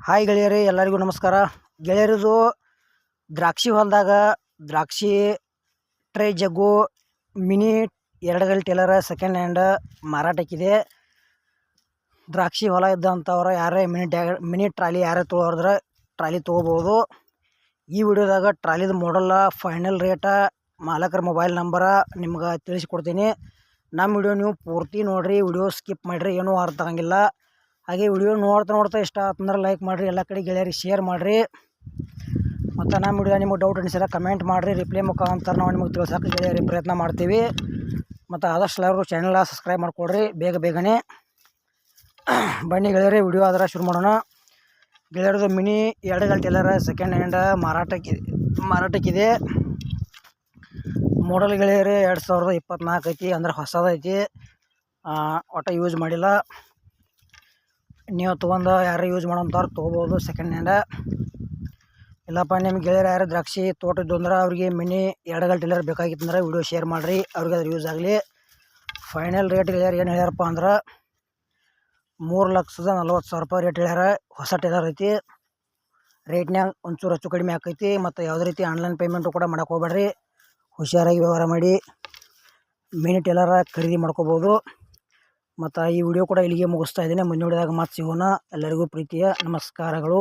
Hi ಗೆಳೆಯರೇ, ಎಲ್ಲರಿಗೂ ನಮಸ್ಕಾರ. ಗೆಳೆಯರದು ದ್ರಾಕ್ಷಿ ಹೊಲದಾಗ ದ್ರಾಕ್ಷಿ ಟ್ರೈ ಜಗ್ಗು ಮಿನಿ 2 ಗಲ್ ಟೇಲರ್ ಸೆಕೆಂಡ್ ಹ್ಯಾಂಡ್ ಮಾರಾಟಕ್ಕಿದೆ. ದ್ರಾಕ್ಷಿ ಹೊಲ ಇದ್ದಂಥವ್ರು ಯಾರೇ ಮಿನಿ ಟ್ರಾಲಿ ಯಾರೇ ತೊಗೊಳಿದ್ರೆ ಟ್ರಾಲಿ ತೊಗೋಬೋದು. ಈ ವಿಡಿಯೋದಾಗ ಟ್ರಾಲಿದು ಮಾಡಲ್ಲ, ಫೈನಲ್ ರೇಟ, ಮಾಲಕರ ಮೊಬೈಲ್ ನಂಬರ ನಿಮ್ಗೆ ತಿಳಿಸ್ಕೊಡ್ತೀನಿ. ನಮ್ಮ ವಿಡಿಯೋ ನೀವು ಪೂರ್ತಿ ನೋಡಿರಿ, ವಿಡಿಯೋ ಸ್ಕಿಪ್ ಮಾಡಿರಿ, ಏನೂ ಅರ್ಥ ಆಗಂಗಿಲ್ಲ. ಹಾಗೆ ವಿಡಿಯೋ ನೋಡ್ತಾ ಇಷ್ಟ ಆತಂದ್ರೆ ಲೈಕ್ ಮಾಡಿರಿ, ಎಲ್ಲ ಕಡೆ ಗೆಳೆಯರಿಗೆ ಶೇರ್ ಮಾಡಿರಿ. ಮತ್ತು ನಮ್ಮ ವಿಡಿಯೋ ನಿಮಗೆ ಡೌಟ್ ಅನಿಸಿಲ್ಲ ಕಮೆಂಟ್ ಮಾಡಿರಿ, ರಿಪ್ಲೈ ಮುಖಾಂತರ ನಾವು ನಿಮಗೆ ತಿಳ್ಸೋಕೆ ಗೆಳೆಯರಿಗೆ ಪ್ರಯತ್ನ ಮಾಡ್ತೀವಿ. ಮತ್ತು ಆದಷ್ಟು ಎಲ್ಲರೂ ಚಾನಲ್ ಸಬ್ಸ್ಕ್ರೈಬ್ ಮಾಡಿಕೊಡ್ರಿ ಬೇಗನೆ. ಬನ್ನಿ ಗೆಳೆಯರೇ, ವಿಡಿಯೋ ಆದ್ರೆ ಶುರು ಮಾಡೋಣ. ಗೆಳೆಯರದು ಮಿನಿ 2 ಗಲ್ ಟೇಲರ್ ಸೆಕೆಂಡ್ ಹ್ಯಾಂಡ್ ಮಾರಾಟಕ್ಕಿದೆ. ಮಾಡಲ್ ಗೆಳೆಯರೇ 2024 ಐತಿ, ಅಂದ್ರೆ ಹೊಸದೈತಿ, ಒಟ್ಟು ಯೂಸ್ ಮಾಡಿಲ್ಲ. ನೀವು ತೊಗೊಂಡು ಯಾರು ಯೂಸ್ ಮಾಡೋಂಥವ್ರು ತೊಗೋಬೋದು ಸೆಕೆಂಡ್ ಹ್ಯಾಂಡ. ಇಲ್ಲಪ್ಪ ನಿಮ್ಗೆ ಗೆಳೆಯರು ಯಾರು ದ್ರಾಕ್ಷಿ ತೋಟದ್ದು ಅಂದ್ರೆ ಅವ್ರಿಗೆ ಮಿನಿ 2 ಗಲ್ ಟೇಲರ್ ಬೇಕಾಗಿತ್ತಂದ್ರೆ ವಿಡಿಯೋ ಶೇರ್ ಮಾಡಿರಿ, ಅವ್ರಿಗೆ ಅದ್ರ ಯೂಸ್ ಆಗಲಿ. ಫೈನಲ್ ರೇಟ್ ಗೆಳೆಯರು ಏನು ಹೇಳ್ಯಾರಪ್ಪ ಅಂದ್ರೆ 3,40,000 ರೂಪಾಯಿ ರೇಟ್ ಹೇಳ್ಯಾರ. ಹೊಸ ಟೇಲರ್ ಐತಿ, ರೇಟ್ನ್ಯಾಗ ಒಂಚೂರು ಹೆಚ್ಚು ಕಡಿಮೆ ಆಕೈತಿ. ಮತ್ತು ಯಾವುದೇ ರೀತಿ ಆನ್ಲೈನ್ ಪೇಮೆಂಟು ಕೂಡ ಮಾಡೋಕೆ ಹೋಗ್ಬೇಡ್ರಿ, ಹುಷಾರಾಗಿ ವ್ಯವಹಾರ ಮಾಡಿ ಮಿನಿ ಟೇಲರ ಖರೀದಿ ಮಾಡ್ಕೋಬೋದು. ಮತ್ತು ಈ ವಿಡಿಯೋ ಕೂಡ ಇಲ್ಲಿಗೆ ಮುಗಿಸ್ತಾ ಇದ್ದೀನಿ. ಮುಂದಿನ ವಿಡಿಯೋದಾಗ ಮತ್ತೆ ಸಿಗೋಣ. ಎಲ್ಲರಿಗೂ ಪ್ರೀತಿಯ ನಮಸ್ಕಾರಗಳು.